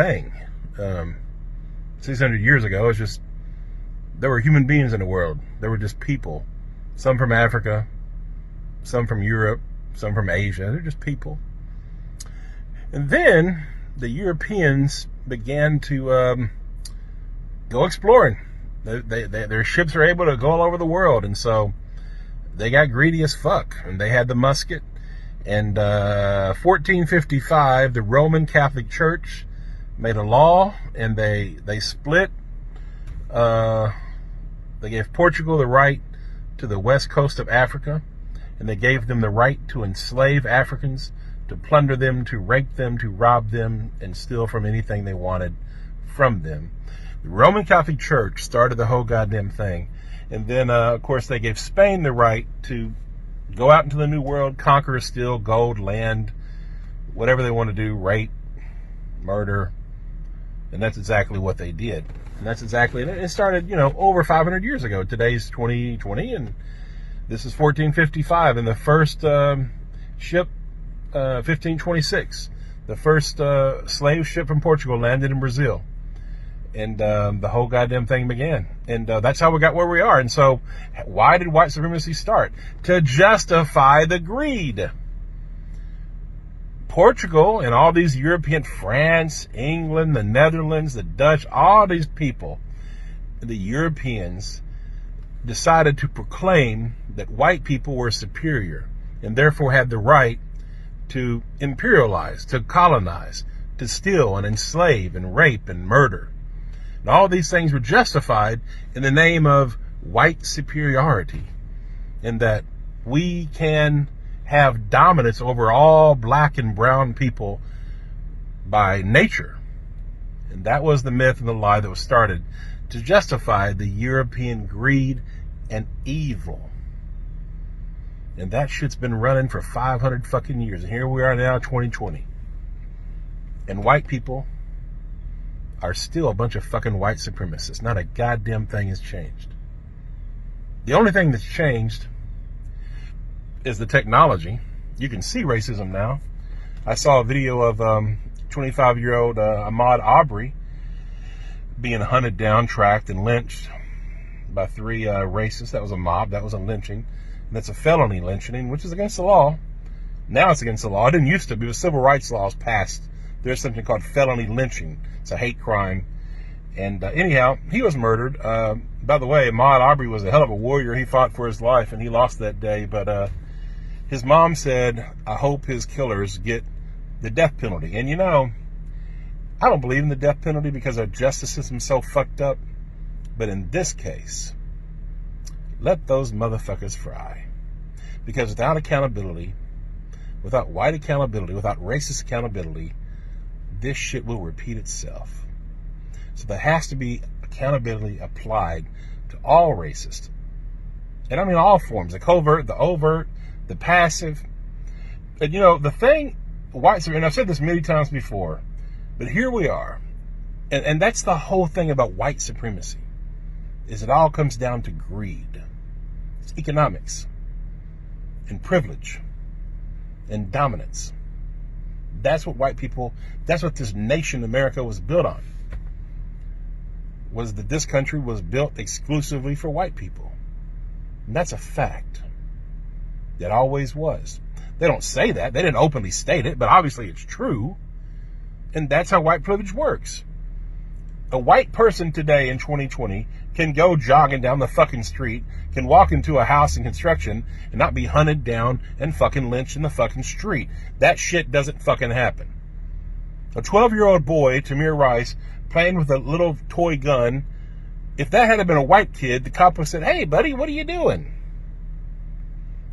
thing. 600 years ago, it's just, there were human beings in the world. There were just people. Some from Africa, some from Europe, some from Asia. They're just people. And then the Europeans began to go exploring. Their ships are able to go all over the world. And so they got greedy as fuck. And they had the musket. And 1455, the Roman Catholic Church made a law, and they split. They gave Portugal the right to the west coast of Africa, and they gave them the right to enslave Africans, to plunder them, to rape them, to rob them, and steal from anything they wanted from them. The Roman Catholic Church started the whole goddamn thing. And then, of course, they gave Spain the right to go out into the New World, conquer, steal gold, land, whatever they want to do, rape, murder. And that's exactly what they did. And that's exactly, it started, over 500 years ago. Today's 2020, and this is 1455. And the first ship, 1526, the first slave ship from Portugal landed in Brazil. And the whole goddamn thing began. And that's how we got where we are. And so, why did white supremacy start? To justify the greed. Portugal and all these European, France, England, the Netherlands, the Dutch, all these people, the Europeans, decided to proclaim that white people were superior and therefore had the right to imperialize, to colonize, to steal and enslave and rape and murder. And all these things were justified in the name of white superiority, and that we can have dominance over all black and brown people by nature. And that was the myth and the lie that was started to justify the European greed and evil. And that shit's been running for 500 fucking years. And here we are now, 2020. And white people are still a bunch of fucking white supremacists. Not a goddamn thing has changed. The only thing that's changed is the technology. You can see racism now. I saw a video of 25-year-old Ahmaud Arbery being hunted down, tracked, and lynched by 3 racists. That was a mob. That was a lynching. And that's a felony lynching, which is against the law. Now it's against the law. It didn't used to be. The civil rights laws passed. There's something called felony lynching. It's a hate crime. And anyhow, he was murdered. By the way, Ahmaud Arbery was a hell of a warrior. He fought for his life, and he lost that day. But his mom said, I hope his killers get the death penalty. And I don't believe in the death penalty because our justice system's so fucked up. But in this case, let those motherfuckers fry. Because without accountability, without white accountability, without racist accountability, this shit will repeat itself. So there has to be accountability applied to all racists. And I mean all forms, the covert, the overt, the passive. And the thing, and I've said this many times before, but here we are. And that's the whole thing about white supremacy, is it all comes down to greed. It's economics and privilege and dominance. That's what that's what this nation, America, was built on. Was that this country was built exclusively for white people. And that's a fact. It always was. They don't say that. They didn't openly state it, but obviously it's true. And that's how white privilege works. A white person today in 2020 can go jogging down the fucking street, can walk into a house in construction and not be hunted down and fucking lynched in the fucking street. That shit doesn't fucking happen. A 12-year-old boy, Tamir Rice, playing with a little toy gun, if that had been a white kid, the cop would have said, hey, buddy, what are you doing?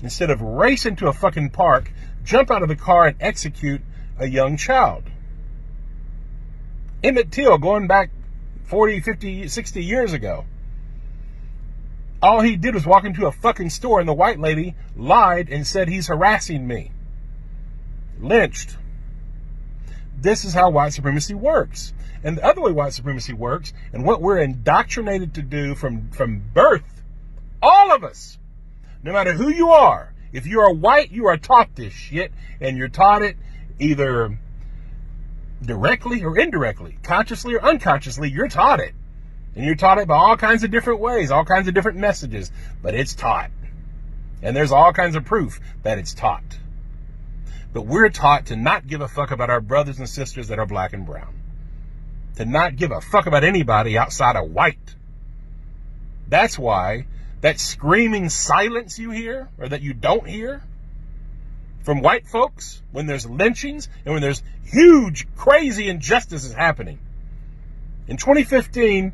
Instead of racing to a fucking park, jump out of the car and execute a young child. Emmett Till, going back 40, 50, 60 years ago. All he did was walk into a fucking store and the white lady lied and said he's harassing me. Lynched. This is how white supremacy works. And the other way white supremacy works, and what we're indoctrinated to do from birth, all of us, no matter who you are, if you are white, you are taught this shit, and you're taught it either Directly or indirectly, consciously or unconsciously, you're taught it. And you're taught it by all kinds of different ways, all kinds of different messages, but it's taught. And there's all kinds of proof that it's taught. But we're taught to not give a fuck about our brothers and sisters that are black and brown. To not give a fuck about anybody outside of white. That's why that screaming silence you hear, or that you don't hear, from white folks when there's lynchings and when there's huge, crazy injustices happening. In 2015,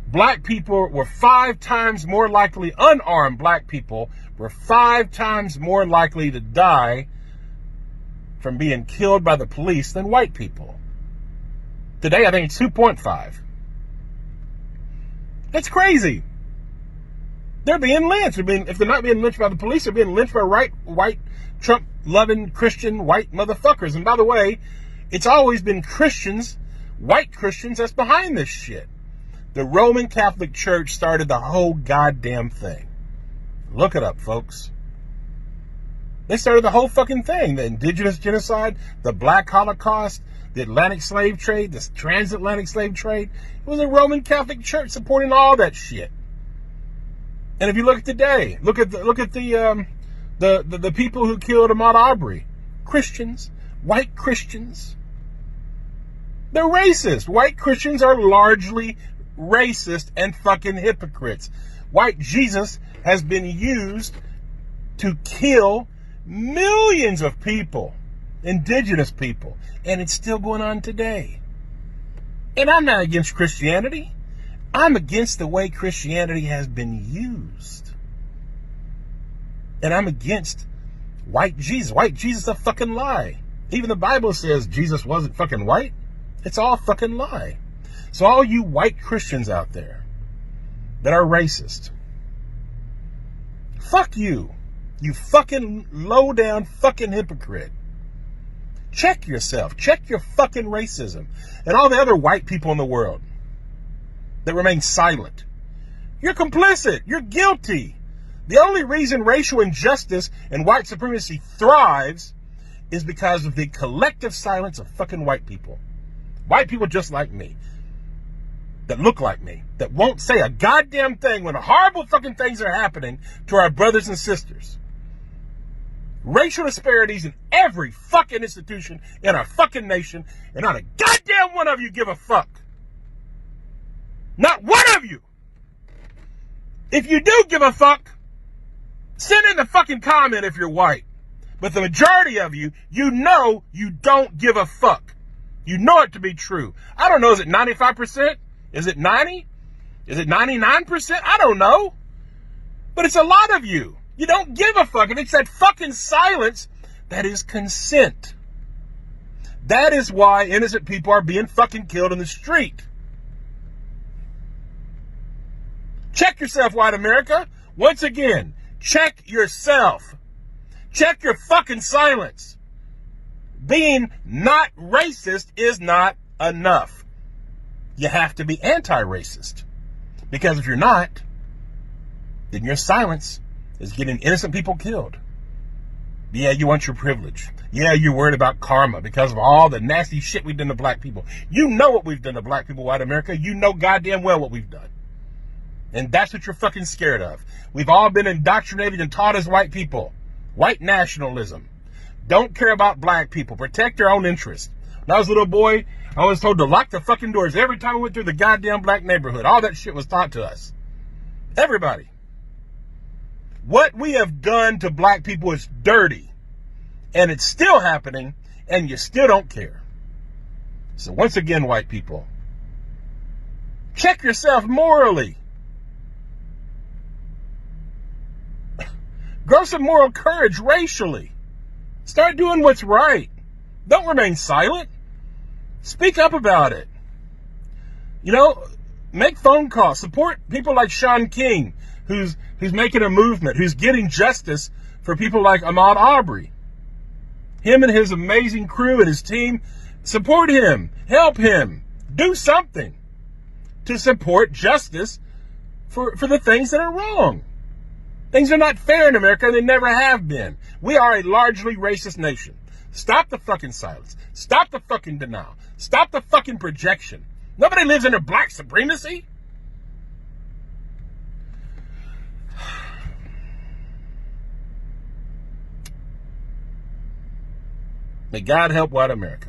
black people were 5 times more likely, unarmed black people were 5 times more likely to die from being killed by the police than white people. Today, I think it's 2.5. That's crazy. They're being lynched. If they're not being lynched by the police, they're being lynched by white, Trump-loving, Christian, white motherfuckers. And by the way, it's always been Christians, white Christians, that's behind this shit. The Roman Catholic Church started the whole goddamn thing. Look it up, folks. They started the whole fucking thing. The indigenous genocide, the black Holocaust, the Atlantic slave trade, the transatlantic slave trade. It was the Roman Catholic Church supporting all that shit. And if you look at today, look at the people who killed Ahmaud Arbery. Christians, white Christians. They're racist. White Christians are largely racist and fucking hypocrites. White Jesus has been used to kill millions of people, indigenous people, and it's still going on today. And I'm not against Christianity. I'm against the way Christianity has been used. And I'm against white Jesus. White Jesus is a fucking lie. Even the Bible says Jesus wasn't fucking white. It's all fucking lie. So all you white Christians out there that are racist, fuck you. You fucking low down fucking hypocrite. Check yourself. Check your fucking racism. And all the other white people in the world that remain silent. You're complicit. You're guilty. The only reason racial injustice and white supremacy thrives is because of the collective silence of fucking white people. White people just like me. That look like me. That won't say a goddamn thing when horrible fucking things are happening to our brothers and sisters. Racial disparities in every fucking institution in our fucking nation, and not a goddamn one of you give a fuck. Not one of you. If you do give a fuck, send in the fucking comment if you're white. But the majority of you, you know you don't give a fuck. You know it to be true. I don't know, is it 95%? Is it 90? Is it 99%? I don't know. But it's a lot of you. You don't give a fuck. And it's that fucking silence that is consent. That is why innocent people are being fucking killed in the street. Check yourself, white America. Once again, check yourself. Check your fucking silence. Being not racist is not enough. You have to be anti-racist. Because if you're not, then your silence is getting innocent people killed. Yeah, you want your privilege. Yeah, you're worried about karma because of all the nasty shit we've done to black people. You know what we've done to black people, white America. You know goddamn well what we've done. And that's what you're fucking scared of. We've all been indoctrinated and taught as white people. White nationalism. Don't care about black people. Protect your own interests. When I was a little boy, I was told to lock the fucking doors every time we went through the goddamn black neighborhood. All that shit was taught to us. Everybody. What we have done to black people is dirty. And it's still happening, and you still don't care. So once again, white people, check yourself morally. Grow some moral courage racially. Start doing what's right. Don't remain silent. Speak up about it. You know, make phone calls. Support people like Sean King, who's making a movement, who's getting justice for people like Ahmaud Arbery. Him and his amazing crew and his team, support him, help him, do something to support justice for the things that are wrong. Things are not fair in America, and they never have been. We are a largely racist nation. Stop the fucking silence. Stop the fucking denial. Stop the fucking projection. Nobody lives under black supremacy. May God help white America.